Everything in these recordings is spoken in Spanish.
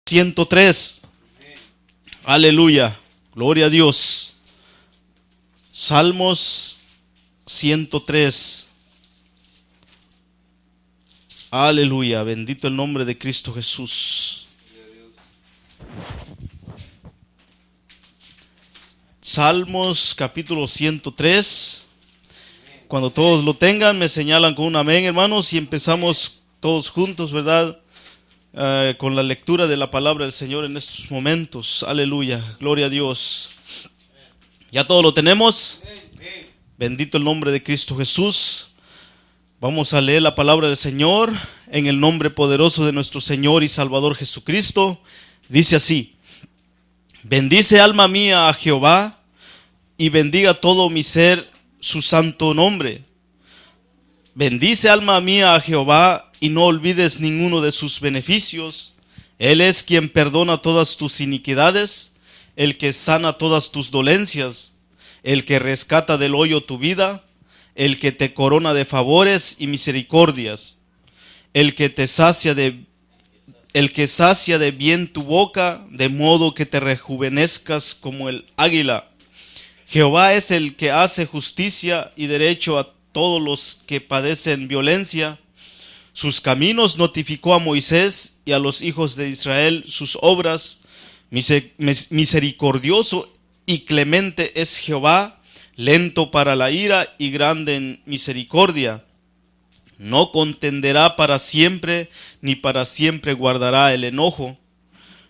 103. Aleluya. Gloria a Dios. Salmos 103. Aleluya. Bendito el nombre de Cristo Jesús. Salmos capítulo 103. Cuando todos lo tengan, me señalan con un amén, hermanos, y empezamos todos juntos, ¿verdad? Con la lectura de la palabra del Señor en estos momentos. Aleluya, gloria a Dios. ¿Ya todo lo tenemos? Bendito el nombre de Cristo Jesús. Vamos a leer la palabra del Señor en el nombre poderoso de nuestro Señor y Salvador Jesucristo. Dice así: bendice alma mía a Jehová, y bendiga todo mi ser su santo nombre. Bendice alma mía a Jehová, y no olvides ninguno de sus beneficios. Él es quien perdona todas tus iniquidades, el que sana todas tus dolencias, el que rescata del hoyo tu vida, el que te corona de favores y misericordias, el que sacia de bien tu boca, de modo que te rejuvenezcas como el águila. Jehová es el que hace justicia y derecho a todos los que padecen violencia. Sus caminos notificó a Moisés y a los hijos de Israel sus obras. Misericordioso y clemente es Jehová, lento para la ira y grande en misericordia. No contenderá para siempre, ni para siempre guardará el enojo.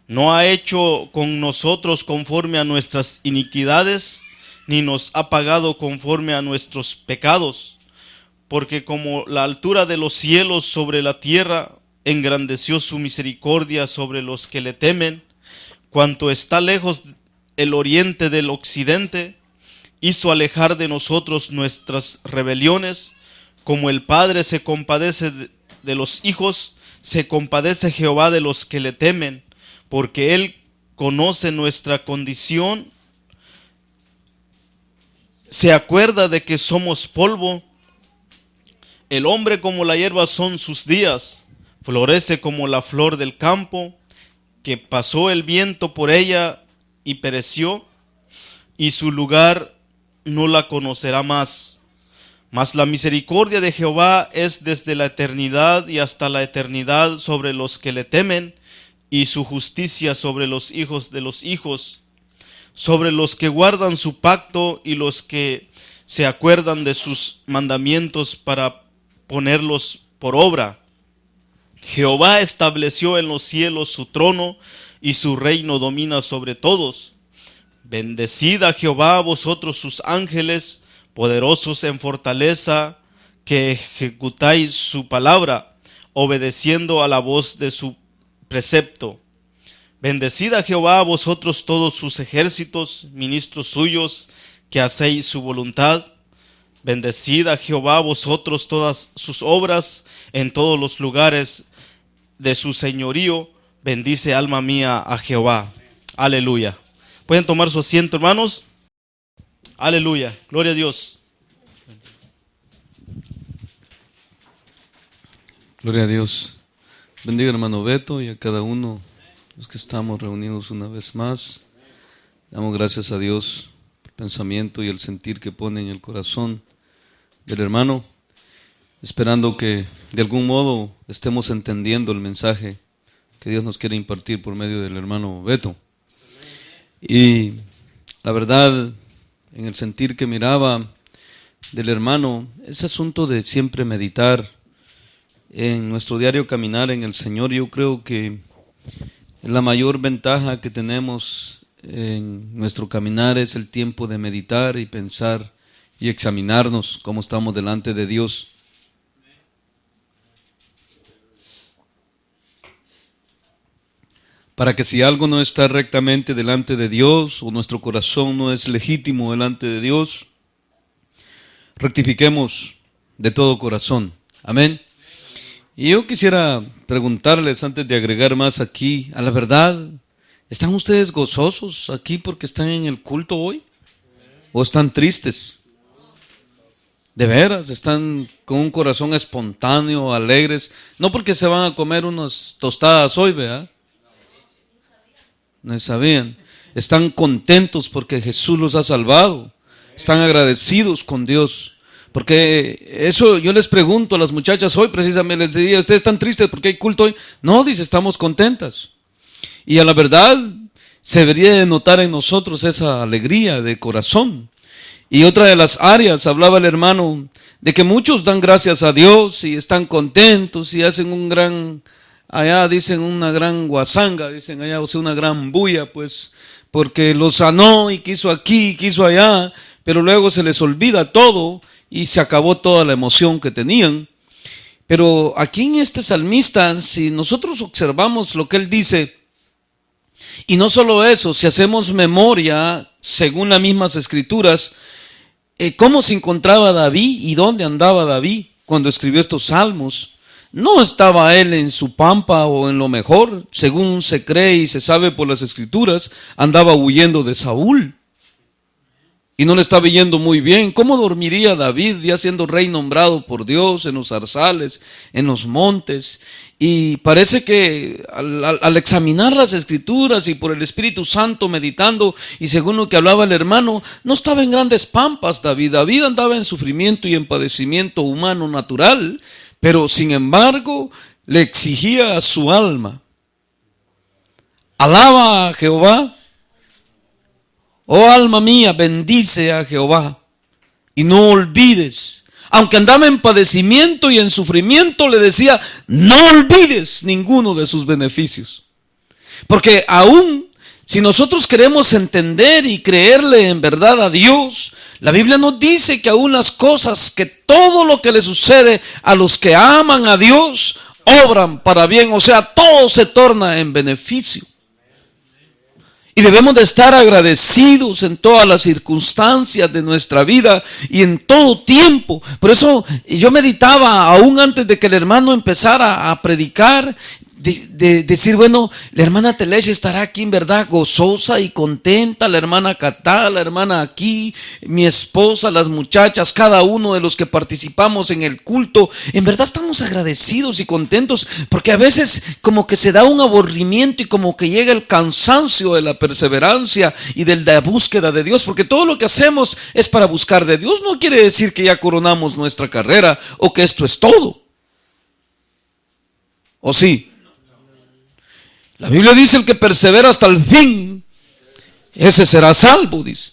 No ha hecho con nosotros conforme a nuestras iniquidades, ni nos ha pagado conforme a nuestros pecados. Porque como la altura de los cielos sobre la tierra, engrandeció su misericordia sobre los que le temen. Cuanto está lejos el oriente del occidente, hizo alejar de nosotros nuestras rebeliones. Como el Padre se compadece de los hijos, se compadece Jehová de los que le temen, porque Él conoce nuestra condición. Se acuerda de que somos polvo. El hombre como la hierba son sus días, florece como la flor del campo, que pasó el viento por ella y pereció, y su lugar no la conocerá más. Mas la misericordia de Jehová es desde la eternidad y hasta la eternidad sobre los que le temen, y su justicia sobre los hijos de los hijos, sobre los que guardan su pacto y los que se acuerdan de sus mandamientos para ponerlos por obra. Jehová estableció en los cielos su trono, y su reino domina sobre todos. Bendecid a Jehová vosotros sus ángeles, poderosos en fortaleza, que ejecutáis su palabra, obedeciendo a la voz de su precepto. Bendecid a Jehová vosotros todos sus ejércitos, ministros suyos, que hacéis su voluntad. Bendecid a Jehová vosotros todas sus obras en todos los lugares de su señorío. Bendice alma mía a Jehová. Aleluya. ¿Pueden tomar su asiento, hermanos? Aleluya. Gloria a Dios. Gloria a Dios. Bendiga hermano Beto y a cada uno de los que estamos reunidos una vez más. Damos gracias a Dios por el pensamiento y el sentir que pone en el corazón del hermano, esperando que de algún modo estemos entendiendo el mensaje que Dios nos quiere impartir por medio del hermano Beto. Y la verdad, en el sentir que miraba del hermano, ese asunto de siempre meditar en nuestro diario caminar en el Señor, yo creo que la mayor ventaja que tenemos en nuestro caminar es el tiempo de meditar y pensar y examinarnos cómo estamos delante de Dios. Para que si algo no está rectamente delante de Dios, o nuestro corazón no es legítimo delante de Dios, rectifiquemos de todo corazón. Amén. Y yo quisiera preguntarles, antes de agregar más aquí, a la verdad, ¿están ustedes gozosos aquí porque están en el culto hoy? ¿O están tristes? De veras, están con un corazón espontáneo, alegres, no porque se van a comer unas tostadas hoy, ¿verdad? No sabían. Están contentos porque Jesús los ha salvado. Están agradecidos con Dios. Porque eso yo les pregunto a las muchachas hoy, precisamente les decía, ¿ustedes están tristes porque hay culto hoy? No, dice, estamos contentas. Y a la verdad se debería de notar en nosotros esa alegría de corazón. Y otra de las áreas, hablaba el hermano, de que muchos dan gracias a Dios y están contentos y hacen un gran, allá dicen una gran guasanga, dicen allá, o sea, una gran bulla, pues, porque lo sanó y quiso aquí, quiso allá, pero luego se les olvida todo y se acabó toda la emoción que tenían. Pero aquí en este salmista, si nosotros observamos lo que él dice, y no solo eso, si hacemos memoria, según las mismas escrituras, cómo se encontraba David y dónde andaba David cuando escribió estos salmos. No estaba él en su pampa o en lo mejor, según se cree y se sabe por las escrituras, andaba huyendo de Saúl y no le estaba yendo muy bien. ¿Cómo dormiría David ya siendo rey nombrado por Dios en los zarzales, en los montes? Y parece que al examinar las escrituras y por el Espíritu Santo meditando, y según lo que hablaba el hermano, no estaba en grandes pampas David. David andaba en sufrimiento y en padecimiento humano natural, pero sin embargo le exigía a su alma: alaba a Jehová, oh alma mía, bendice a Jehová, y no olvides. Aunque andaba en padecimiento y en sufrimiento, le decía: no olvides ninguno de sus beneficios. Porque aún si nosotros queremos entender y creerle en verdad a Dios, la Biblia nos dice que aún las cosas, que todo lo que le sucede a los que aman a Dios, obran para bien. O sea, todo se torna en beneficio. Y debemos de estar agradecidos en todas las circunstancias de nuestra vida y en todo tiempo. Por eso yo meditaba, aún antes de que el hermano empezara a predicar, de decir, bueno, la hermana Telesha estará aquí en verdad gozosa y contenta, la hermana Catá, la hermana aquí, mi esposa, las muchachas, cada uno de los que participamos en el culto, en verdad estamos agradecidos y contentos, porque a veces como que se da un aburrimiento y como que llega el cansancio de la perseverancia y de la búsqueda de Dios, porque todo lo que hacemos es para buscar de Dios. No quiere decir que ya coronamos nuestra carrera o que esto es todo. ¿O sí? La Biblia dice: el que persevera hasta el fin, ese será salvo, dice.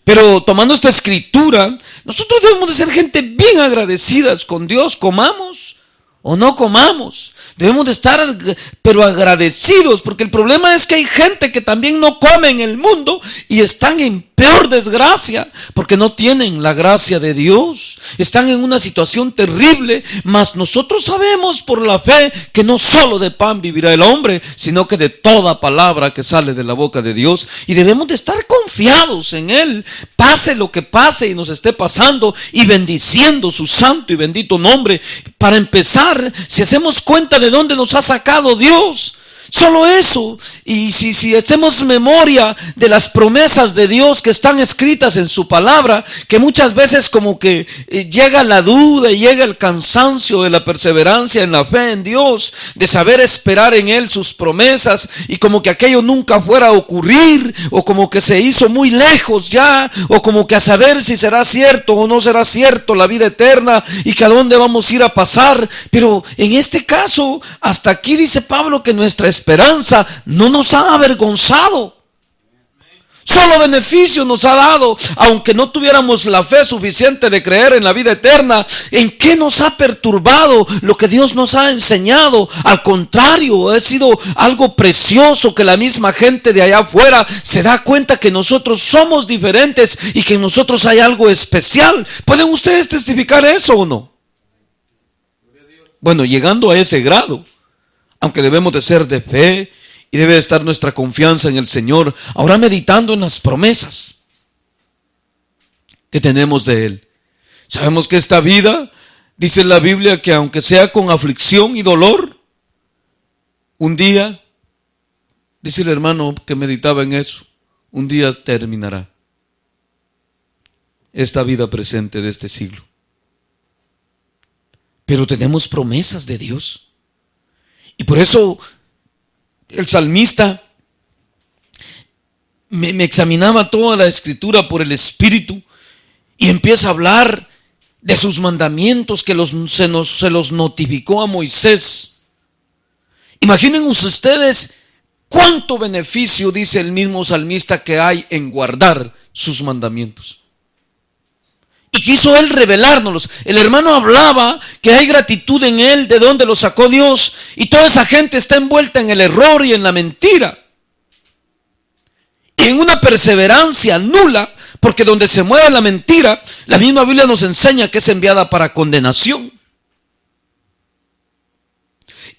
Pero tomando esta escritura, nosotros debemos de ser gente bien agradecidas con Dios, comamos o no comamos. Debemos de estar pero agradecidos, porque el problema es que hay gente que también no come en el mundo y están en peor desgracia, porque no tienen la gracia de Dios. Están en una situación terrible, mas nosotros sabemos por la fe que no solo de pan vivirá el hombre, sino que de toda palabra que sale de la boca de Dios. Y debemos de estar confiados en Él, pase lo que pase y nos esté pasando, y bendiciendo su santo y bendito nombre. Para empezar, si hacemos cuenta de dónde nos ha sacado Dios, solo eso. Y si hacemos memoria de las promesas de Dios que están escritas en su palabra, que muchas veces como que llega la duda y llega el cansancio de la perseverancia en la fe en Dios, de saber esperar en Él sus promesas, y como que aquello nunca fuera a ocurrir, o como que se hizo muy lejos ya, o como que a saber si será cierto o no será cierto la vida eterna, y que a dónde vamos a ir a pasar. Pero en este caso, hasta aquí dice Pablo que nuestra esperanza no nos ha avergonzado. Solo beneficio nos ha dado, aunque no tuviéramos la fe suficiente de creer en la vida eterna. ¿En qué nos ha perturbado lo que Dios nos ha enseñado? Al contrario, ha sido algo precioso, que la misma gente de allá afuera se da cuenta que nosotros somos diferentes y que en nosotros hay algo especial. ¿Pueden ustedes testificar eso o no? Bueno, llegando a ese grado, aunque debemos de ser de fe y debe de estar nuestra confianza en el Señor, ahora meditando en las promesas que tenemos de Él. Sabemos que esta vida, dice la Biblia, que aunque sea con aflicción y dolor, un día, dice el hermano que meditaba en eso, un día terminará esta vida presente de este siglo. Pero tenemos promesas de Dios. Y por eso el salmista me examinaba toda la escritura por el Espíritu y empieza a hablar de sus mandamientos que se los notificó a Moisés. Imaginen ustedes cuánto beneficio, dice el mismo salmista, que hay en guardar sus mandamientos. Y quiso él revelárnoslos. El hermano hablaba que hay gratitud en él, de dónde lo sacó Dios, y toda esa gente está envuelta en el error y en la mentira, y en una perseverancia nula, porque donde se mueve la mentira, la misma Biblia nos enseña que es enviada para condenación.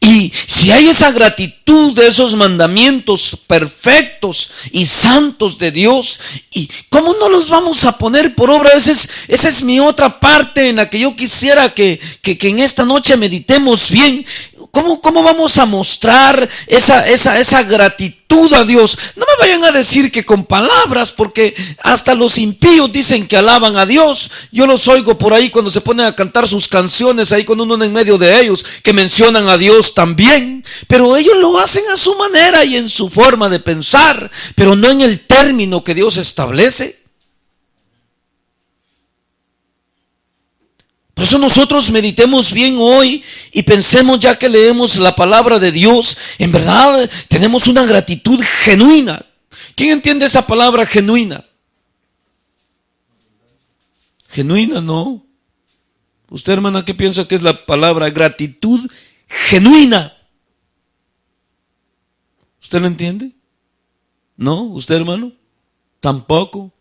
Y si hay esa gratitud de esos mandamientos perfectos y santos de Dios, ¿y cómo no los vamos a poner por obra? Esa es mi otra parte en la que yo quisiera que en esta noche meditemos bien. ¿Cómo vamos a mostrar esa gratitud a Dios? No me vayan a decir que con palabras, porque hasta los impíos dicen que alaban a Dios. Yo los oigo por ahí cuando se ponen a cantar sus canciones, ahí con uno en medio de ellos, que mencionan a Dios también. Pero ellos lo hacen a su manera y en su forma de pensar, pero no en el término que Dios establece. Por eso nosotros meditemos bien hoy y pensemos, ya que leemos la palabra de Dios, en verdad tenemos una gratitud genuina. ¿Quién entiende esa palabra genuina? Genuina, ¿no? Usted, hermana, ¿qué piensa que es la palabra gratitud genuina? ¿Usted lo entiende? ¿No? ¿Usted, hermano? Tampoco.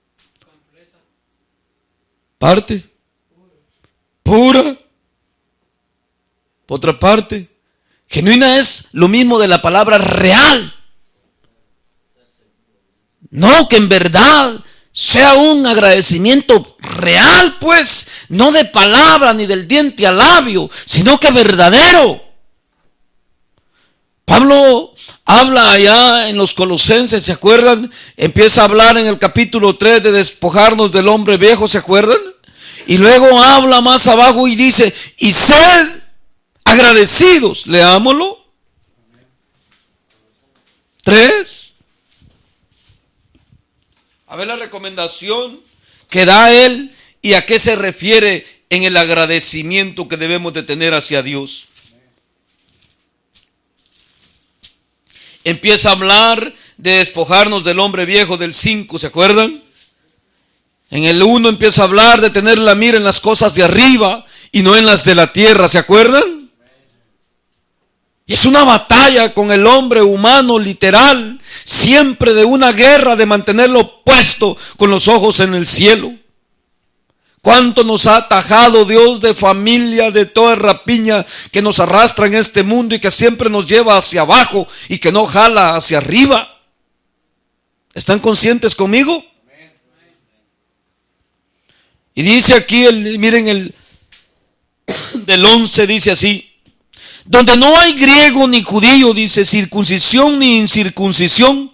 Parte. Pura. Por otra parte, genuina es lo mismo de la palabra real. No, que en verdad sea un agradecimiento real, pues, no de palabra ni del diente al labio, sino que verdadero. Pablo habla allá en los Colosenses, ¿se acuerdan? Empieza a hablar en el capítulo 3 de despojarnos del hombre viejo, ¿se acuerdan? Y luego habla más abajo y dice, y sed agradecidos. Leámoslo. 3. A ver la recomendación que da él y a qué se refiere en el agradecimiento que debemos de tener hacia Dios. Empieza a hablar de despojarnos del hombre viejo del 5, ¿se acuerdan? En el 1 empieza a hablar de tener la mira en las cosas de arriba y no en las de la tierra, ¿se acuerdan? Y es una batalla con el hombre humano literal, siempre de una guerra de mantenerlo puesto con los ojos en el cielo. ¿Cuánto nos ha atajado Dios de familia, de toda rapiña que nos arrastra en este mundo y que siempre nos lleva hacia abajo y que no jala hacia arriba? ¿Están conscientes conmigo? Y dice aquí, miren el del 11, dice así, donde no hay griego ni judío, dice, circuncisión ni incircuncisión,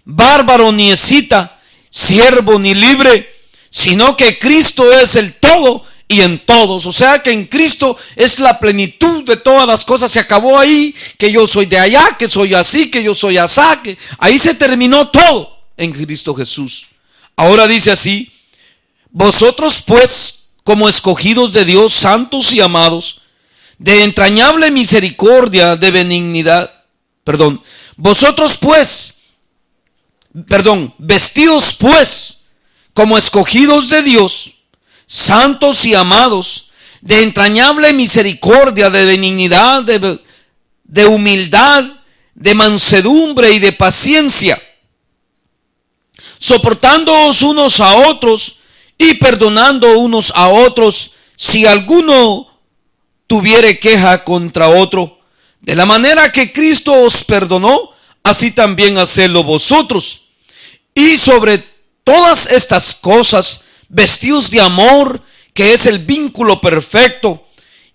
bárbaro ni escita, siervo ni libre, sino que Cristo es el todo y en todos. O sea que en Cristo es la plenitud de todas las cosas. Se acabó ahí, que yo soy de allá, que soy así, que yo soy asá, que ahí se terminó todo en Cristo Jesús. Ahora dice así, vosotros pues, como escogidos de Dios, santos y amados, de entrañable misericordia, de benignidad, vosotros pues, vestidos pues, como escogidos de Dios, santos y amados, de entrañable misericordia, de benignidad, de humildad, de mansedumbre y de paciencia, soportándoos unos a otros y perdonando unos a otros si alguno tuviere queja contra otro. De la manera que Cristo os perdonó, así también hacedlo vosotros. Y sobre todas estas cosas, vestidos de amor, que es el vínculo perfecto,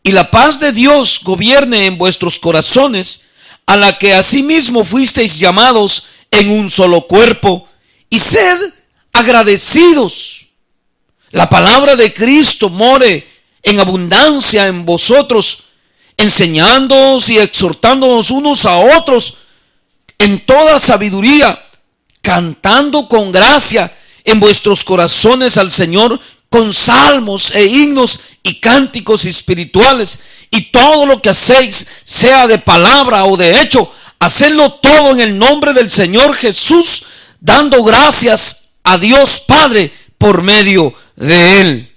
y la paz de Dios gobierne en vuestros corazones, a la que asimismo fuisteis llamados en un solo cuerpo, y sed agradecidos. La palabra de Cristo more en abundancia en vosotros, enseñándoos y exhortándonos unos a otros en toda sabiduría, cantando con gracia en vuestros corazones al Señor con salmos e himnos y cánticos espirituales. Y todo lo que hacéis, sea de palabra o de hecho, hacedlo todo en el nombre del Señor Jesús, dando gracias a Dios Padre por medio de Él.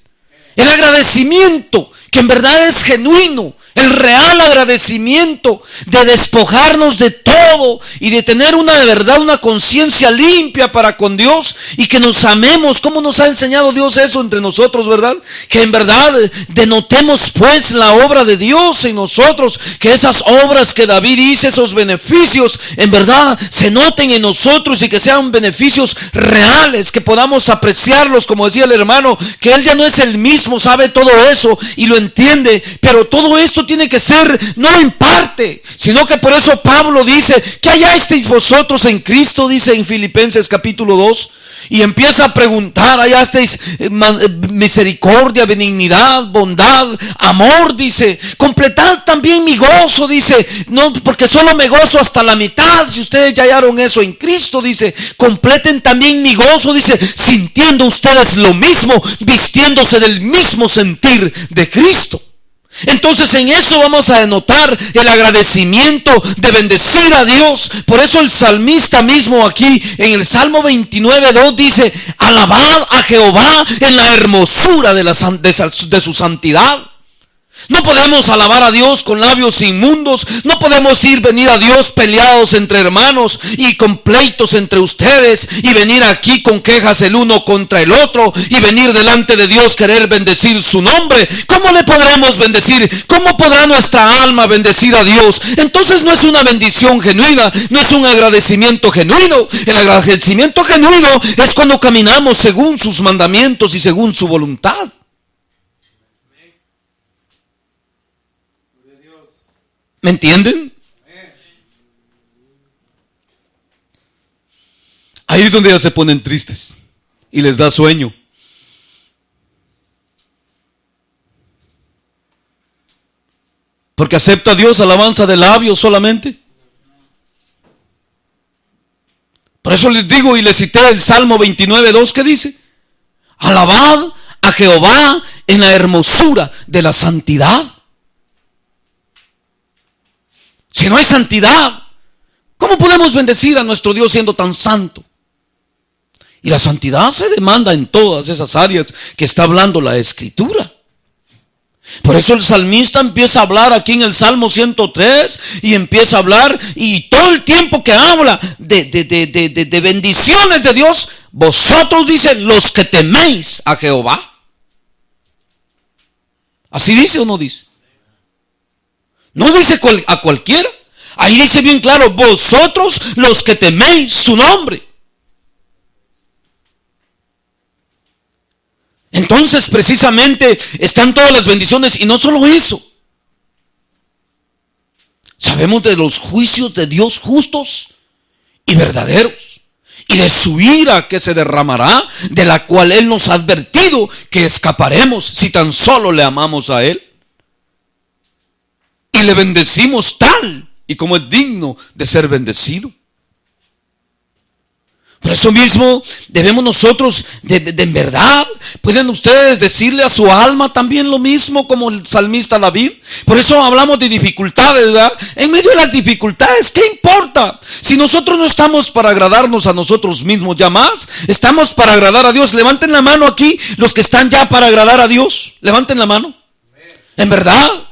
El agradecimiento, que en verdad es genuino, el real agradecimiento de despojarnos de todo y de tener de verdad una conciencia limpia para con Dios y que nos amemos. ¿Cómo nos ha enseñado Dios eso entre nosotros, verdad? Que en verdad denotemos pues la obra de Dios en nosotros, que esas obras que David dice, esos beneficios, en verdad se noten en nosotros y que sean beneficios reales, que podamos apreciarlos, como decía el hermano, que él ya no es el mismo, sabe todo eso y lo entiende, pero todo esto tiene que ser no en parte, sino que por eso Pablo dice que hallasteis vosotros en Cristo, dice en Filipenses capítulo 2, y empieza a preguntar, hallasteis misericordia, benignidad, bondad, amor, dice, completad también mi gozo, dice, no, porque solo me gozo hasta la mitad. Si ustedes ya hallaron eso en Cristo, dice, completen también mi gozo, dice, sintiendo ustedes lo mismo, vistiéndose del mismo sentir de Cristo. Entonces en eso vamos a denotar el agradecimiento de bendecir a Dios. Por eso el salmista mismo aquí en el Salmo 29:2 dice: alabad a Jehová en la hermosura de su santidad. No podemos alabar a Dios con labios inmundos. No podemos venir a Dios peleados entre hermanos y con pleitos entre ustedes, y venir aquí con quejas el uno contra el otro, y venir delante de Dios querer bendecir su nombre. ¿Cómo le podremos bendecir? ¿Cómo podrá nuestra alma bendecir a Dios? Entonces no es una bendición genuina, no es un agradecimiento genuino. El agradecimiento genuino es cuando caminamos según sus mandamientos y según su voluntad. ¿Me entienden? Ahí es donde ya se ponen tristes y les da sueño. Porque acepta Dios alabanza de labios solamente. Por eso les digo y les cité el Salmo 29:2 que dice: alabad a Jehová en la hermosura de la santidad. Si no hay santidad, ¿cómo podemos bendecir a nuestro Dios siendo tan santo? Y la santidad se demanda en todas esas áreas que está hablando la Escritura. Por eso el salmista empieza a hablar aquí en el Salmo 103 y empieza a hablar, y todo el tiempo que habla de bendiciones de Dios, vosotros, dice, los que teméis a Jehová. ¿Así dice o no dice? No dice a cualquiera. Ahí dice bien claro: vosotros los que teméis su nombre. Entonces precisamente están todas las bendiciones. Y no solo eso, sabemos de los juicios de Dios justos y verdaderos, y de su ira que se derramará, de la cual Él nos ha advertido que escaparemos si tan solo le amamos a Él y le bendecimos tal y como es digno de ser bendecido. Por eso mismo debemos nosotros en verdad, pueden ustedes decirle a su alma también lo mismo como el salmista David. Por eso hablamos de dificultades, ¿verdad? En medio de las dificultades, ¿qué importa? Si nosotros no estamos para agradarnos a nosotros mismos ya más, estamos para agradar a Dios. Levanten la mano aquí los que están ya para agradar a Dios. Levanten la mano. En verdad.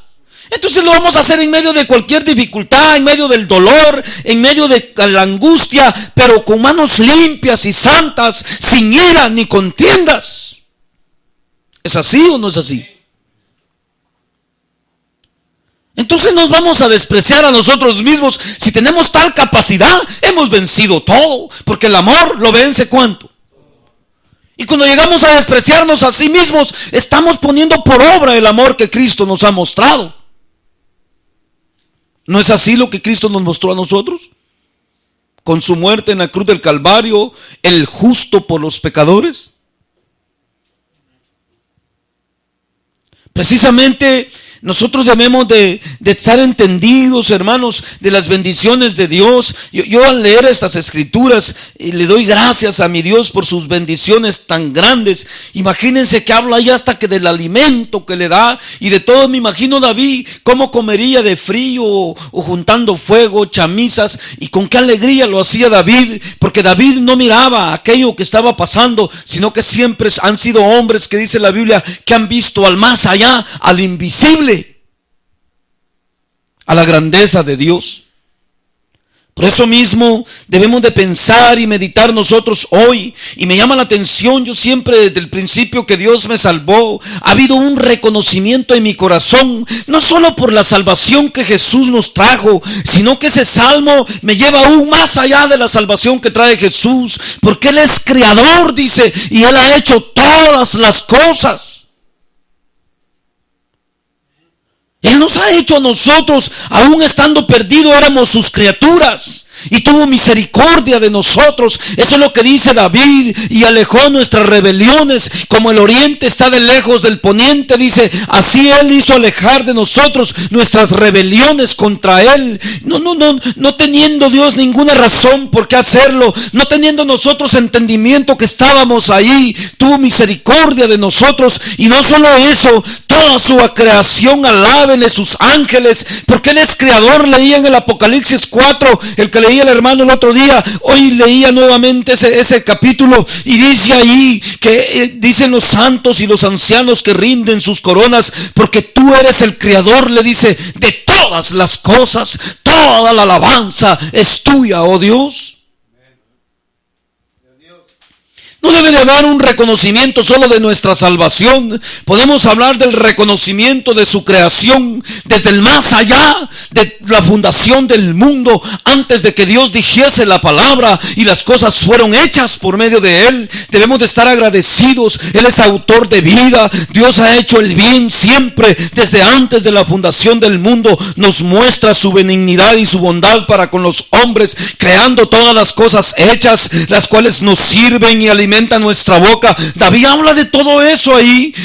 Entonces lo vamos a hacer en medio de cualquier dificultad, en medio del dolor, en medio de la angustia, pero con manos limpias y santas, sin ira ni contiendas. ¿Es así o no es así? Entonces nos vamos a despreciar a nosotros mismos. Si tenemos tal capacidad, hemos vencido todo, porque el amor lo vence ¿cuánto? Y cuando llegamos a despreciarnos a sí mismos, estamos poniendo por obra el amor que Cristo nos ha mostrado. ¿No es así lo que Cristo nos mostró a nosotros? Con su muerte en la cruz del Calvario, el justo por los pecadores. Precisamente nosotros debemos de estar entendidos, hermanos, de las bendiciones de Dios. Yo al leer estas escrituras le doy gracias a mi Dios por sus bendiciones tan grandes. Imagínense que habla ahí hasta que del alimento que le da y de todo. Me imagino David cómo comería de frío o juntando fuego, chamisas, y con qué alegría lo hacía David, porque David no miraba aquello que estaba pasando, sino que siempre han sido hombres que dice la Biblia que han visto al más allá, al invisible, a la grandeza de Dios. Por eso mismo debemos de pensar y meditar nosotros hoy. Y me llama la atención, yo siempre desde el principio que Dios me salvó, ha habido un reconocimiento en mi corazón, no solo por la salvación que Jesús nos trajo, sino que ese salmo me lleva aún más allá de la salvación que trae Jesús, porque Él es creador, dice, y Él ha hecho todas las cosas. Él nos ha hecho a nosotros, aún estando perdidos, éramos sus criaturas, y tuvo misericordia de nosotros. Eso es lo que dice David, y alejó nuestras rebeliones, como el oriente está de lejos del poniente, dice, así Él hizo alejar de nosotros nuestras rebeliones contra Él. No teniendo Dios ninguna razón por qué hacerlo, no teniendo nosotros entendimiento que estábamos ahí, tuvo misericordia de nosotros. Y no solo eso, toda su creación alábenle sus ángeles, porque Él es creador. Leía en el Apocalipsis 4, el que leía el hermano el otro día, hoy leía nuevamente ese capítulo, y dice ahí que dicen los santos y los ancianos que rinden sus coronas, porque tú eres el creador, le dice, de todas las cosas, toda la alabanza es tuya, oh Dios. No debe de haber un reconocimiento solo de nuestra salvación. Podemos hablar del reconocimiento de su creación desde el más allá de la fundación del mundo, antes de que Dios dijese la palabra y las cosas fueron hechas por medio de Él. Debemos de estar agradecidos. Él es autor de vida. Dios ha hecho el bien siempre. Desde antes de la fundación del mundo nos muestra su benignidad y su bondad para con los hombres, creando todas las cosas hechas, las cuales nos sirven y alimentan nuestra boca. David habla de todo eso ahí,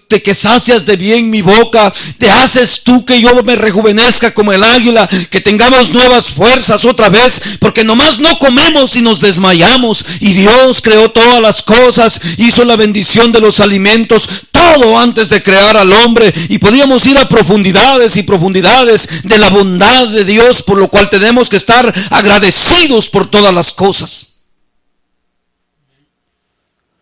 de que sacias de bien mi boca, te haces tú que yo me rejuvenezca como el águila, que tengamos nuevas fuerzas otra vez, porque nomás no comemos y nos desmayamos. Y Dios creó todas las cosas, hizo la bendición de los alimentos, todo antes de crear al hombre, y podíamos ir a profundidades y profundidades de la bondad de Dios, por lo cual tenemos que estar agradecidos por todas las cosas.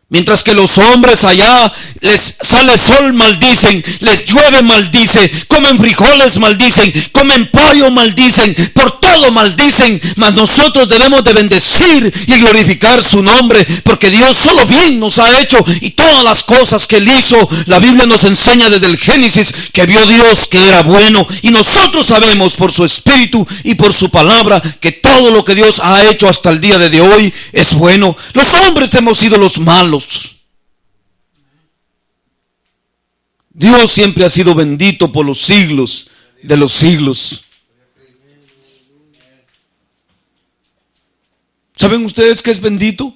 Mientras que los hombres allá les sale sol, maldicen, les llueve, maldice, comen frijoles, maldicen, comen pollo, maldicen, por todo maldicen. Mas nosotros debemos de bendecir y glorificar su nombre, porque Dios solo bien nos ha hecho, y todas las cosas que Él hizo, la Biblia nos enseña desde el Génesis que vio Dios que era bueno, y nosotros sabemos por su Espíritu y por su palabra que todo lo que Dios ha hecho hasta el día de hoy es bueno. Los hombres hemos sido los malos. Dios siempre ha sido bendito por los siglos de los siglos. ¿Saben ustedes qué es bendito?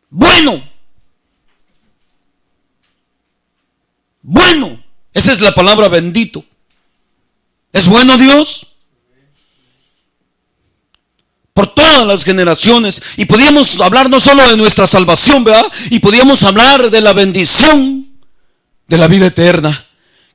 Bueno. Bueno. Esa es la palabra bendito. ¿Es bueno Dios? Por todas las generaciones. Y podíamos hablar no solo de nuestra salvación, ¿verdad? Y podíamos hablar de la bendición de la vida eterna,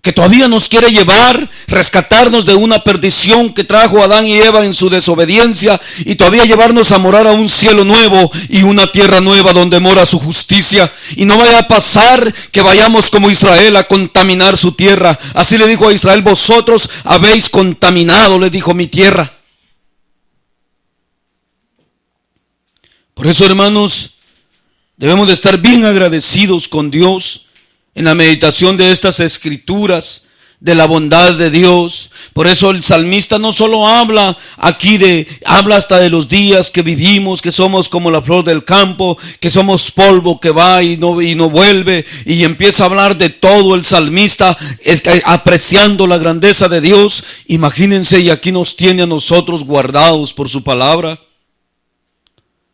que todavía nos quiere llevar, rescatarnos de una perdición que trajo Adán y Eva en su desobediencia, y todavía llevarnos a morar a un cielo nuevo y una tierra nueva donde mora su justicia. Y no vaya a pasar que vayamos como Israel a contaminar su tierra. Así le dijo a Israel: vosotros habéis contaminado, le dijo, mi tierra. Por eso, hermanos, debemos de estar bien agradecidos con Dios en la meditación de estas escrituras, de la bondad de Dios. Por eso el salmista no solo habla aquí habla hasta de los días que vivimos, que somos como la flor del campo, que somos polvo que va y no vuelve, y empieza a hablar de todo el salmista, apreciando la grandeza de Dios. Imagínense, y aquí nos tiene a nosotros guardados por su palabra.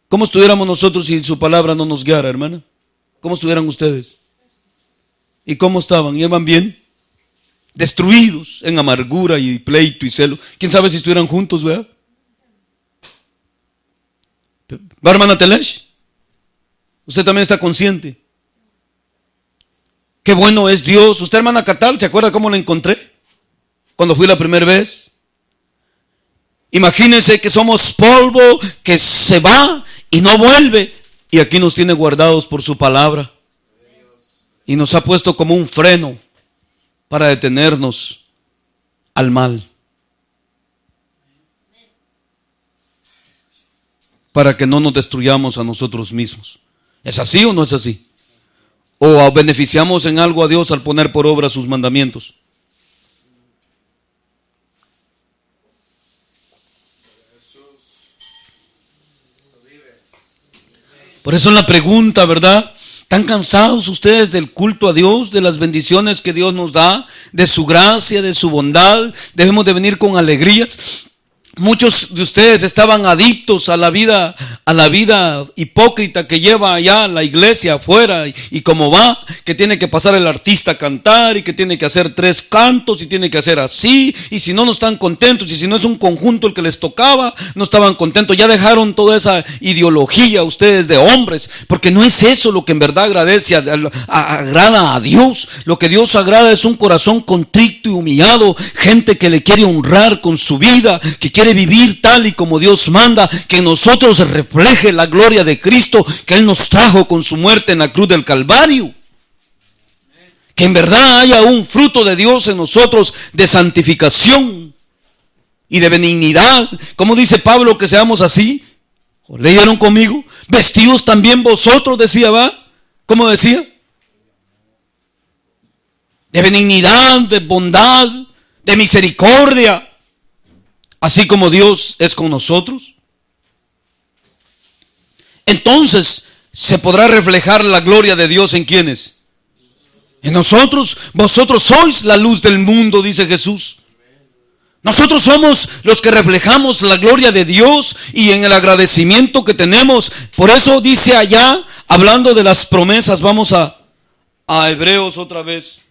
¿Cómo estuviéramos nosotros si su palabra no nos guiara, hermana? ¿Cómo estuvieran ustedes? ¿Y cómo estaban? ¿Iban bien? destruidos en amargura y pleito y celo. ¿Quién sabe si estuvieran juntos, verdad? ¿Va, hermana Telesh? Usted también está consciente. Qué bueno es Dios. Usted, hermana Catal, ¿se acuerda cómo la encontré? Cuando fui la primera vez. Imagínense que somos polvo que se va y no vuelve. Y aquí nos tiene guardados por su palabra. Y nos ha puesto como un freno para detenernos al mal. Para que no nos destruyamos a nosotros mismos. ¿Es así o no es así? ¿O beneficiamos en algo a Dios al poner por obra sus mandamientos? Por eso la pregunta, ¿verdad? ¿Están cansados ustedes del culto a Dios, de las bendiciones que Dios nos da, de su gracia, de su bondad? Debemos de venir con alegrías. Muchos de ustedes estaban adictos a la vida hipócrita que lleva allá la iglesia afuera y como va, que tiene que pasar el artista a cantar y que tiene que hacer 3 cantos y tiene que hacer así, y si no, no están contentos, y si no es un conjunto el que les tocaba, no estaban contentos. Ya dejaron toda esa ideología ustedes de hombres, porque no es eso lo que en verdad agrada a Dios. Lo que Dios agrada es un corazón contrito y humillado, gente que le quiere honrar con su vida, que quiere vivir tal y como Dios manda, que en nosotros refleje la gloria de Cristo que Él nos trajo con su muerte en la cruz del Calvario. Que en verdad haya un fruto de Dios en nosotros de santificación y de benignidad. Como dice Pablo que seamos así. ¿Leyeron conmigo? Vestidos también vosotros, decía, ¿va? ¿Cómo decía? De benignidad, de bondad, de misericordia, así como Dios es con nosotros. Entonces se podrá reflejar la gloria de Dios en quienes, en nosotros. Vosotros sois la luz del mundo, dice Jesús. Nosotros somos los que reflejamos la gloria de Dios y en el agradecimiento que tenemos. Por eso dice allá, hablando de las promesas, vamos a Hebreos otra vez.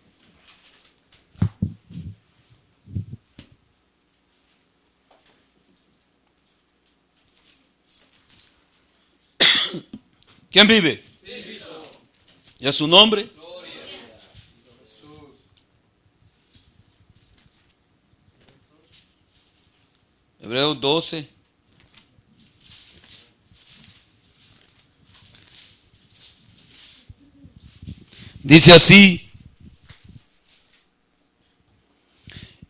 ¿Quién vive? Cristo. ¿Y a su nombre? Gloria. Hebreos 12. Dice así,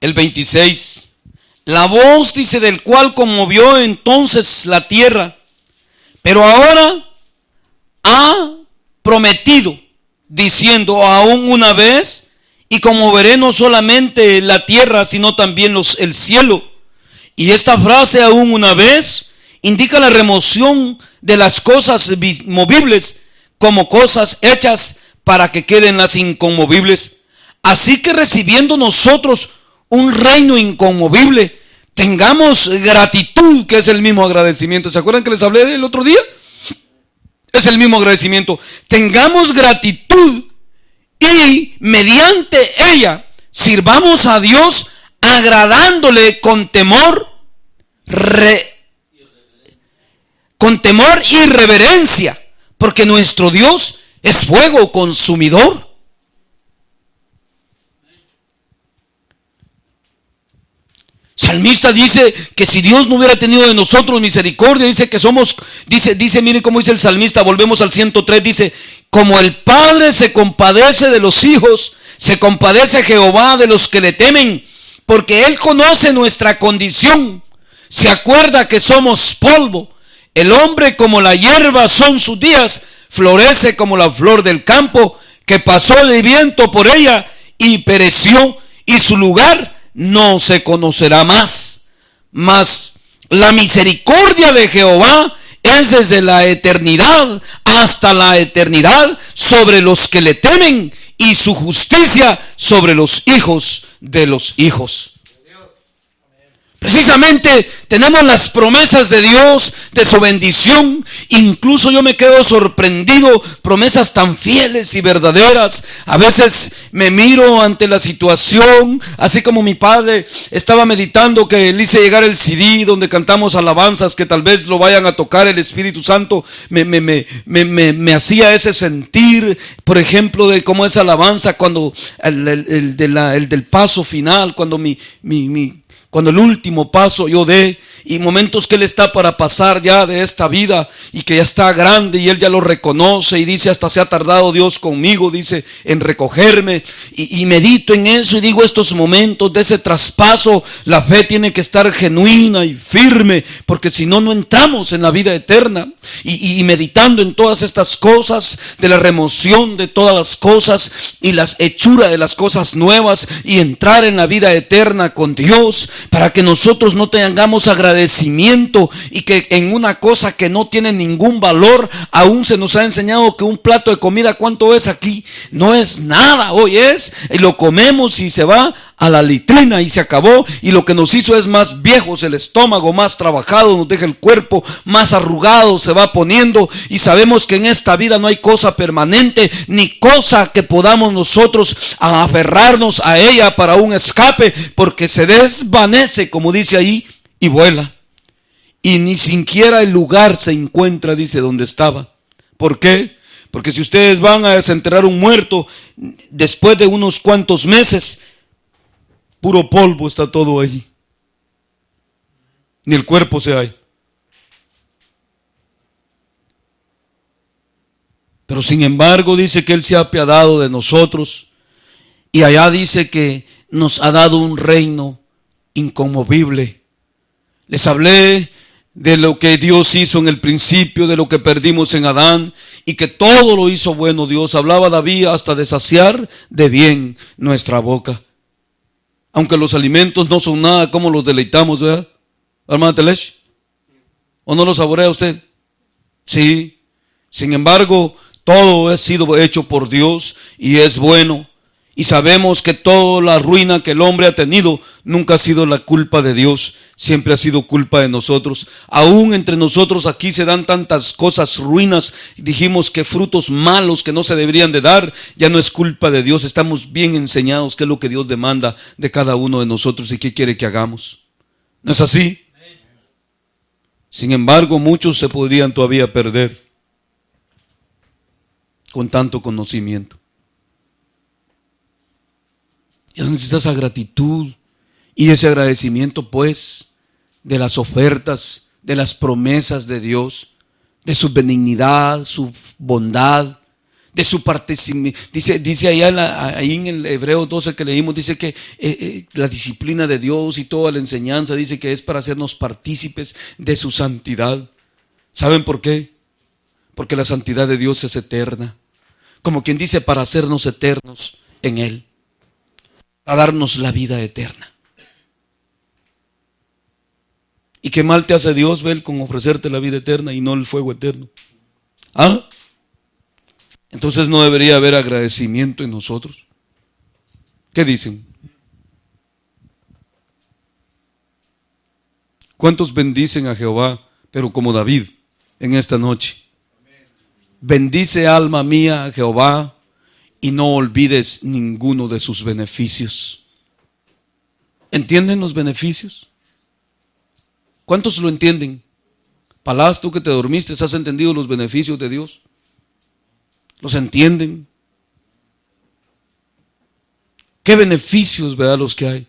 el 26. La voz, dice, del cual conmovió entonces la tierra, pero ahora ha prometido, diciendo, aún una vez, y conmoveré no solamente la tierra, sino también el cielo. Y esta frase, aún una vez, indica la remoción de las cosas movibles como cosas hechas para que queden las inconmovibles. Así que recibiendo nosotros un reino inconmovible, tengamos gratitud, que es el mismo agradecimiento. ¿Se acuerdan que les hablé del otro día? Es el mismo agradecimiento. Tengamos gratitud y mediante ella sirvamos a Dios agradándole con temor y reverencia, porque nuestro Dios es fuego consumidor. Salmista dice que si Dios no hubiera tenido de nosotros misericordia, dice que somos, dice, miren cómo dice el salmista, volvemos al 103, dice, como el Padre se compadece de los hijos, se compadece Jehová de los que le temen, porque Él conoce nuestra condición, se acuerda que somos polvo. El hombre como la hierba son sus días, florece como la flor del campo, que pasó el viento por ella y pereció, y su lugar no se conocerá más. Mas la misericordia de Jehová es desde la eternidad hasta la eternidad sobre los que le temen, y su justicia sobre los hijos de los hijos. Precisamente tenemos las promesas de Dios, de su bendición. Incluso yo me quedo sorprendido, promesas tan fieles y verdaderas. A veces me miro ante la situación, así como mi padre estaba meditando que le hice llegar el CD donde cantamos alabanzas que tal vez lo vayan a tocar el Espíritu Santo. Me hacía ese sentir, por ejemplo, de cómo esa alabanza cuando el del paso final, cuando cuando el último paso yo dé, y momentos que él está para pasar ya de esta vida y que ya está grande y él ya lo reconoce y dice: hasta se ha tardado Dios conmigo, dice, en recogerme, y medito en eso y digo: estos momentos de ese traspaso, la fe tiene que estar genuina y firme, porque si no, no entramos en la vida eterna. Y meditando en todas estas cosas, de la remoción de todas las cosas y las hechuras de las cosas nuevas, y entrar en la vida eterna con Dios, para que nosotros no tengamos agradecimiento, y que en una cosa que no tiene ningún valor, aún se nos ha enseñado que un plato de comida, ¿cuánto es aquí? No es nada, hoy es, y lo comemos y se va a la litrina y se acabó, y lo que nos hizo es más viejos el estómago, más trabajado, nos deja el cuerpo más arrugado, se va poniendo, y sabemos que en esta vida no hay cosa permanente, ni cosa que podamos nosotros aferrarnos a ella para un escape, porque se desvanece, como dice ahí, y vuela, y ni siquiera el lugar se encuentra, dice, donde estaba. ¿Por qué? Porque si ustedes van a desenterrar un muerto, después de unos cuantos meses, puro polvo está todo allí, ni el cuerpo se hay. Pero sin embargo dice que Él se ha apiadado de nosotros, y allá dice que nos ha dado un reino inconmovible. Les hablé de lo que Dios hizo en el principio, de lo que perdimos en Adán, y que todo lo hizo bueno Dios. Hablaba David hasta de saciar de bien nuestra boca. Aunque los alimentos no son nada como los deleitamos, ¿verdad, hermana Telesh? ¿O no lo saborea usted? Sí. Sin embargo, todo ha sido hecho por Dios y es bueno. Y sabemos que toda la ruina que el hombre ha tenido nunca ha sido la culpa de Dios, siempre ha sido culpa de nosotros. Aún entre nosotros aquí se dan tantas cosas ruinas. Dijimos que frutos malos que no se deberían de dar, ya no es culpa de Dios. Estamos bien enseñados qué es lo que Dios demanda de cada uno de nosotros y qué quiere que hagamos. ¿No es así? Sin embargo, muchos se podrían todavía perder con tanto conocimiento. Y necesitas esa gratitud y ese agradecimiento, pues, de las ofertas, de las promesas de Dios, de su benignidad, su bondad, de su participación. Dice allá ahí en el Hebreos 12 que leímos, dice que la disciplina de Dios y toda la enseñanza, dice que es para hacernos partícipes de su santidad. ¿Saben por qué? Porque la santidad de Dios es eterna. Como quien dice, para hacernos eternos en Él, a darnos la vida eterna. ¿Y qué mal te hace Dios, Bel, con ofrecerte la vida eterna y no el fuego eterno? ¿Ah? Entonces no debería haber agradecimiento en nosotros. ¿Qué dicen? ¿Cuántos bendicen a Jehová, pero como David en esta noche? Bendice, alma mía, a Jehová, y no olvides ninguno de sus beneficios. ¿Entienden los beneficios? ¿Cuántos lo entienden? Palás, tú que te dormiste, ¿has entendido los beneficios de Dios? ¿Los entienden? ¿Qué beneficios, verdad, los que hay?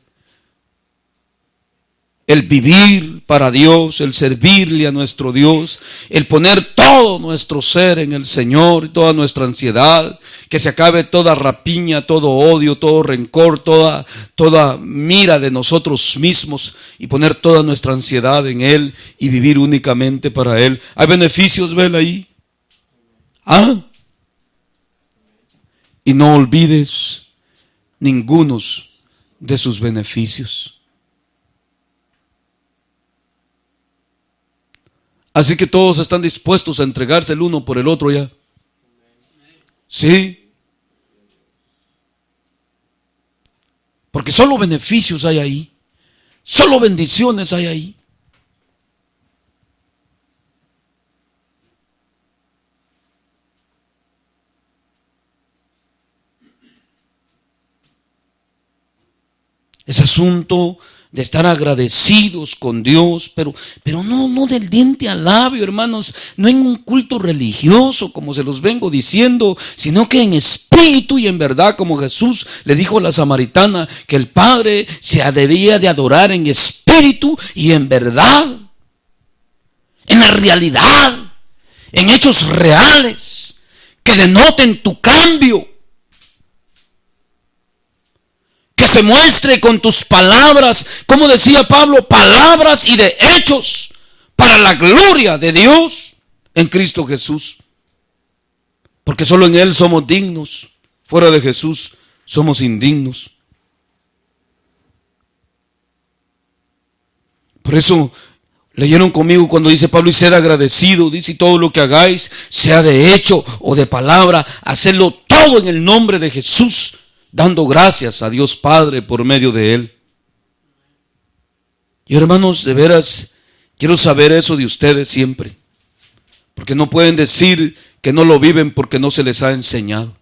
El vivir para Dios, el servirle a nuestro Dios, el poner todo nuestro ser en el Señor, toda nuestra ansiedad, que se acabe toda rapiña, todo odio, todo rencor, toda mira de nosotros mismos, y poner toda nuestra ansiedad en Él y vivir únicamente para Él. ¿Hay beneficios, ven ahí? ¿Ah? Y no olvides ninguno de sus beneficios. Así que todos están dispuestos a entregarse el uno por el otro ya. Sí. Porque solo beneficios hay ahí. Solo bendiciones hay ahí. Es asunto de estar agradecidos con Dios, pero no del diente al labio, hermanos, no en un culto religioso, como se los vengo diciendo, sino que en espíritu y en verdad, como Jesús le dijo a la samaritana, que el Padre se debía de adorar en espíritu y en verdad, en la realidad, en hechos reales, que denoten tu cambio. Que se muestre con tus palabras, como decía Pablo, palabras y de hechos para la gloria de Dios en Cristo Jesús. Porque solo en Él somos dignos, fuera de Jesús somos indignos. Por eso leyeron conmigo cuando dice Pablo, y ser agradecido, dice, y todo lo que hagáis, sea de hecho o de palabra, hacedlo todo en el nombre de Jesús, dando gracias a Dios Padre por medio de Él. Y hermanos, de veras, quiero saber eso de ustedes siempre. Porque no pueden decir que no lo viven porque no se les ha enseñado.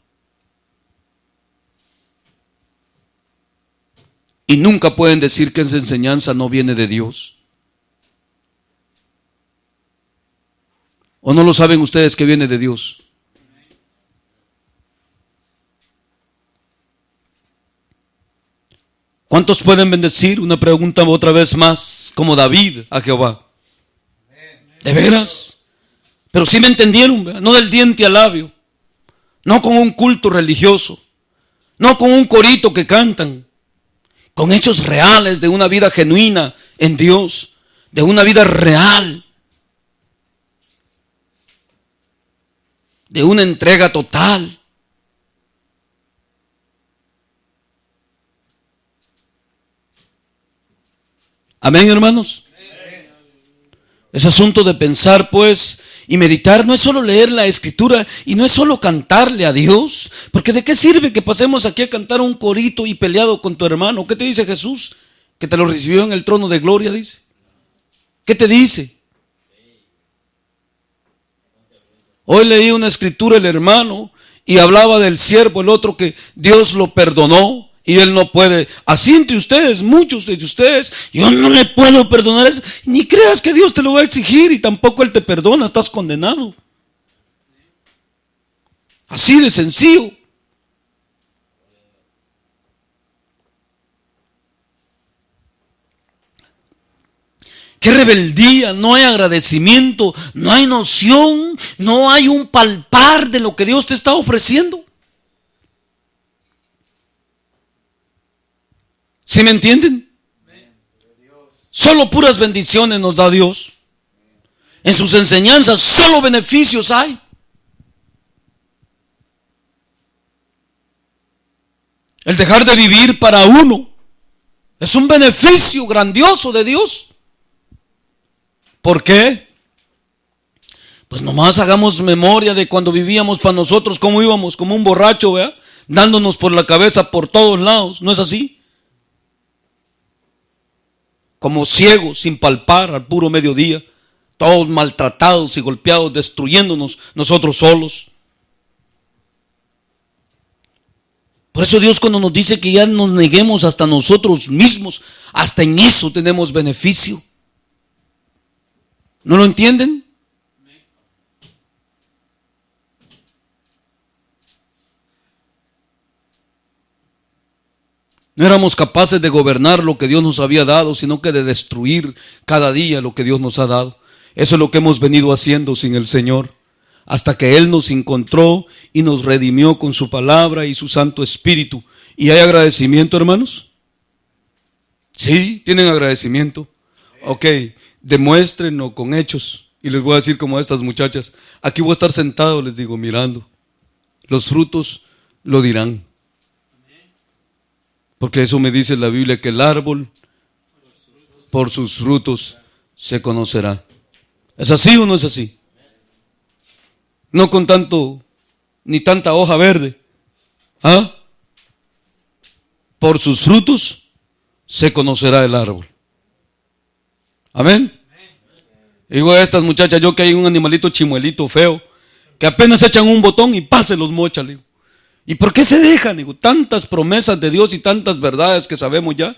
Y nunca pueden decir que esa enseñanza no viene de Dios. ¿O no lo saben ustedes que viene de Dios? ¿Cuántos pueden bendecir? Una pregunta otra vez más, como David a Jehová. ¿De veras? Pero sí me entendieron, ¿verdad? No del diente al labio, no con un culto religioso, no con un corito que cantan, con hechos reales de una vida genuina en Dios, de una vida real, de una entrega total. Amén, hermanos. Es asunto de pensar, pues, y meditar. No es solo leer la Escritura y no es solo cantarle a Dios. Porque ¿de qué sirve que pasemos aquí a cantar un corito y peleado con tu hermano? ¿Qué te dice Jesús? Que te lo recibió en el trono de gloria, dice. ¿Qué te dice? Hoy leí una escritura el hermano y hablaba del siervo, el otro, que Dios lo perdonó. Y él no puede, así entre ustedes, muchos de ustedes, yo no le puedo perdonar eso. Ni creas que Dios te lo va a exigir y tampoco Él te perdona, estás condenado. Así de sencillo. Qué rebeldía, no hay agradecimiento, no hay noción, no hay un palpar de lo que Dios te está ofreciendo. ¿Sí me entienden? Solo puras bendiciones nos da Dios. En sus enseñanzas solo beneficios hay. El dejar de vivir para uno es un beneficio grandioso de Dios. ¿Por qué? Pues nomás hagamos memoria de cuando vivíamos para nosotros, cómo íbamos como un borracho, ¿verdad? Dándonos por la cabeza por todos lados, ¿no es así? Como ciegos, sin palpar al puro mediodía, todos maltratados y golpeados, destruyéndonos nosotros solos. Por eso Dios, cuando nos dice que ya nos neguemos hasta nosotros mismos, hasta en eso tenemos beneficio. ¿No lo entienden? No éramos capaces de gobernar lo que Dios nos había dado, sino que de destruir cada día lo que Dios nos ha dado. Eso es lo que hemos venido haciendo sin el Señor, hasta que Él nos encontró y nos redimió con su palabra y su Santo Espíritu. ¿Y hay agradecimiento, hermanos? Sí, tienen agradecimiento. Ok, demuéstrenlo con hechos. Y les voy a decir como a estas muchachas, aquí voy a estar sentado, les digo, mirando. Los frutos lo dirán. Porque eso me dice la Biblia, que el árbol por sus frutos se conocerá. ¿Es así o no es así? No con tanto, ni tanta hoja verde. ¿Ah? Por sus frutos se conocerá el árbol. Amén. Digo a estas muchachas, yo que hay un animalito chimuelito feo, que apenas echan un botón y se los mocha, le digo. ¿Y por qué se dejan? Digo, tantas promesas de Dios y tantas verdades que sabemos ya.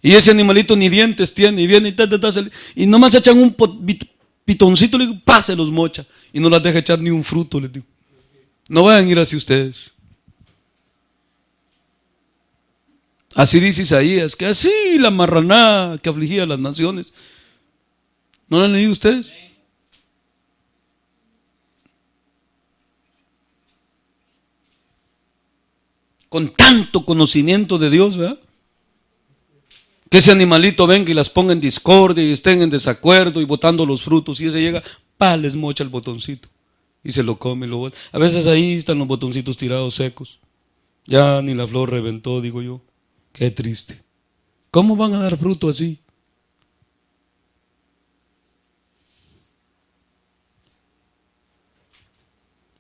Y ese animalito ni dientes tiene, y viene y nomás echan un pitoncito, le digo, se los mocha. Y no las deja echar ni un fruto, les digo. No vayan a ir así ustedes. Así dice Isaías, que así la marranada que afligía a las naciones. ¿No lo han leído ustedes? Con tanto conocimiento de Dios, ¿verdad? Que ese animalito venga y las ponga en discordia y estén en desacuerdo y botando los frutos, y ese llega, les mocha el botoncito y se lo come y lo bota. A veces ahí están los botoncitos tirados secos, ya ni la flor reventó, digo yo. Qué triste. ¿Cómo van a dar fruto así?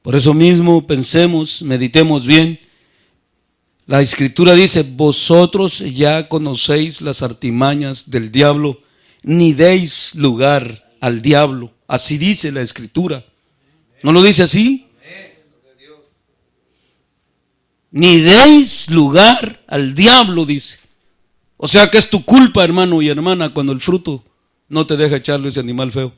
Por eso mismo pensemos, meditemos bien. La Escritura dice, vosotros ya conocéis las artimañas del diablo, ni deis lugar al diablo. Así dice la Escritura. ¿No lo dice así? Ni deis lugar al diablo, dice. O sea que es tu culpa, hermano y hermana, cuando el fruto no te deja echarle ese animal feo.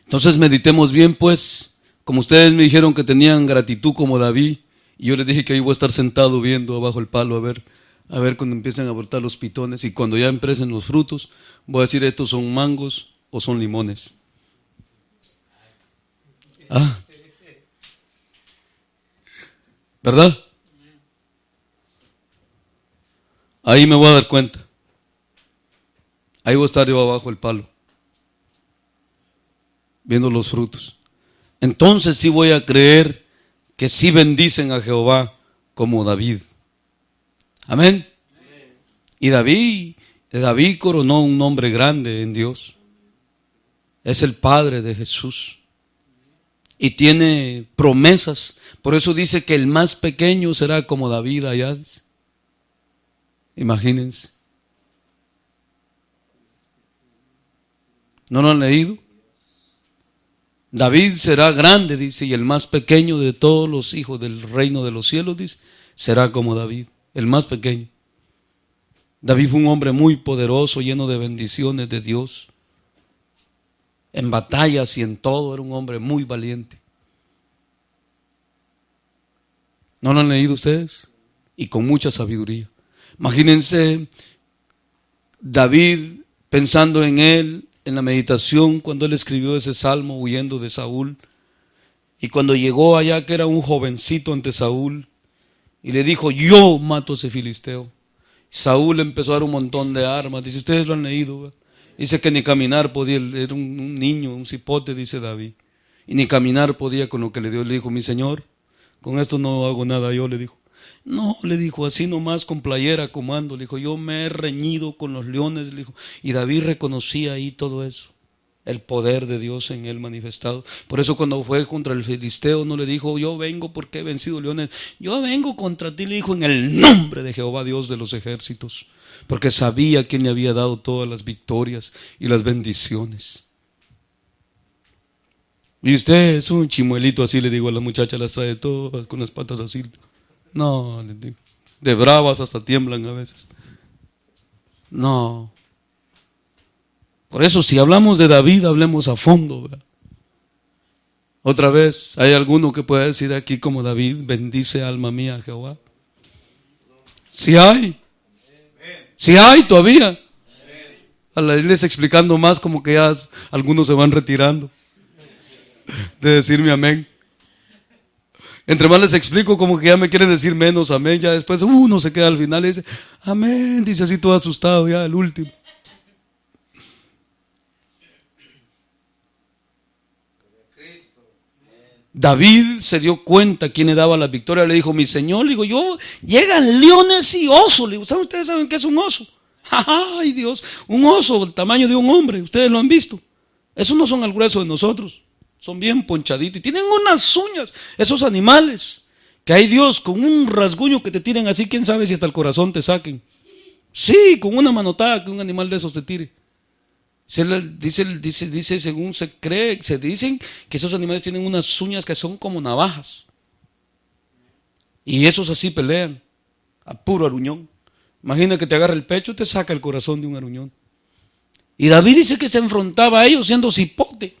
Entonces meditemos bien, pues, como ustedes me dijeron que tenían gratitud como David, y yo les dije que ahí voy a estar sentado viendo abajo el palo a ver cuando empiezan a brotar los pitones, y cuando ya empiecen los frutos, voy a decir, estos son mangos o son limones. ¿Verdad? Ahí me voy a dar cuenta. Ahí voy a estar yo abajo el palo, viendo los frutos. Entonces sí voy a creer que sí bendicen a Jehová como David. Amén. Y David coronó un nombre grande en Dios. Es el padre de Jesús. Y tiene promesas. Por eso dice que el más pequeño será como David allá. Imagínense. ¿No lo han leído? David será grande, dice, y el más pequeño de todos los hijos del reino de los cielos, dice, será como David, el más pequeño. David fue un hombre muy poderoso, lleno de bendiciones de Dios. En batallas y en todo era un hombre muy valiente. ¿No lo han leído ustedes? Y con mucha sabiduría. Imagínense David pensando en él, en la meditación, cuando él escribió ese salmo huyendo de Saúl, y cuando llegó allá que era un jovencito ante Saúl, y le dijo, yo mato a ese filisteo. Saúl empezó a dar un montón de armas, dice, ustedes lo han leído, ¿verdad? Dice que ni caminar podía, era un niño, un cipote, dice David, y ni caminar podía con lo que le dio. Le dijo, mi señor, con esto no hago nada yo, le dijo. No, le dijo, así nomás con playera comando, le dijo, yo me he reñido con los leones, le dijo. Y David reconocía ahí todo eso, el poder de Dios en él manifestado. Por eso cuando fue contra el filisteo no le dijo, yo vengo porque he vencido leones, yo vengo contra ti, le dijo, en el nombre de Jehová Dios de los ejércitos, porque sabía quién le había dado todas las victorias y las bendiciones. Y usted es un chimuelito así, le digo a la muchacha, las trae todas con las patas así. No, le digo, de bravas hasta tiemblan a veces. No. Por eso si hablamos de David, hablemos a fondo, ¿verdad? Otra vez, ¿hay alguno que pueda decir aquí como David, bendice alma mía a Jehová? Sí hay. Sí hay todavía. A la iglesia explicando más, como que ya algunos se van retirando de decirme amén. Entre más les explico, como que ya me quieren decir menos amén. Ya después uno se queda al final y dice amén, dice así todo asustado, ya el último. David se dio cuenta quién le daba la victoria. Le dijo, mi señor, le digo, yo, llegan leones y osos. Le digo, ¿ustedes saben qué es un oso? Ay Dios, un oso del tamaño de un hombre, ustedes lo han visto. Esos no son al grueso de nosotros, son bien ponchaditos y tienen unas uñas, esos animales Que hay Dios con un rasguño que te tiren así, quién sabe si hasta el corazón te saquen. Sí, con una manotada que un animal de esos te tire. Dice, según se cree, se dicen que esos animales tienen unas uñas que son como navajas. Y esos así pelean, a puro aruñón. Imagina que te agarra el pecho y te saca el corazón de un aruñón. Y David dice que se enfrentaba a ellos siendo cipote.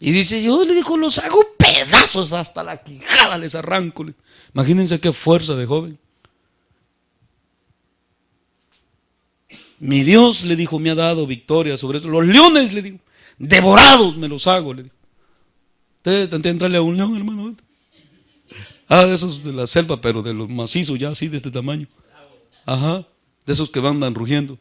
Y dice, yo le dijo, los hago pedazos, hasta la quijada les arranco. Imagínense qué fuerza de joven. Mi Dios, le dijo, me ha dado victoria sobre eso. Los leones, le digo, devorados me los hago, le digo. Ustedes intentan entrarle a un león, hermano. De esos de la selva, pero de los macizos, ya así de este tamaño. Ajá, de esos que van rugiendo.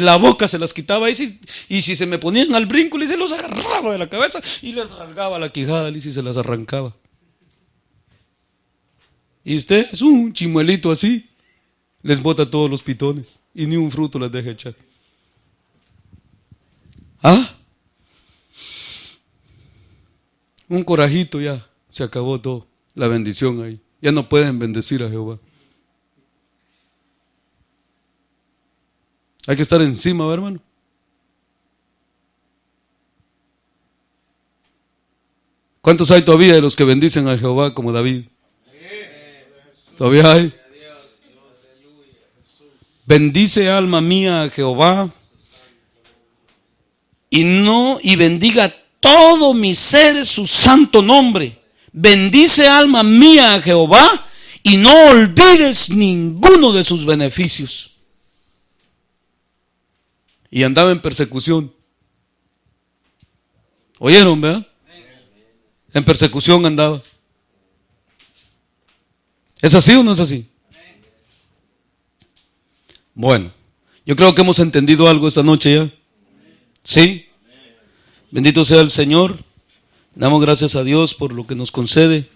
La boca se las quitaba y si se me ponían al brinco, se los agarraba de la cabeza y les rasgaba la quijada y se las arrancaba. Y usted es un chimuelito así, les bota todos los pitones y ni un fruto les deja echar. Un corajito ya, se acabó todo, la bendición ahí. Ya no pueden bendecir a Jehová. Hay que estar encima, ¿verdad, hermano? ¿Cuántos hay todavía de los que bendicen a Jehová como David? ¿Todavía hay? Bendice, alma mía, a Jehová y bendiga todo mi ser su santo nombre. Bendice, alma mía, a Jehová y no olvides ninguno de sus beneficios. Y andaba en persecución. ¿Oyeron, verdad? En persecución andaba. ¿Es así o no es así? Bueno, yo creo que hemos entendido algo esta noche ya. ¿Sí? Bendito sea el Señor. Damos gracias a Dios por lo que nos concede.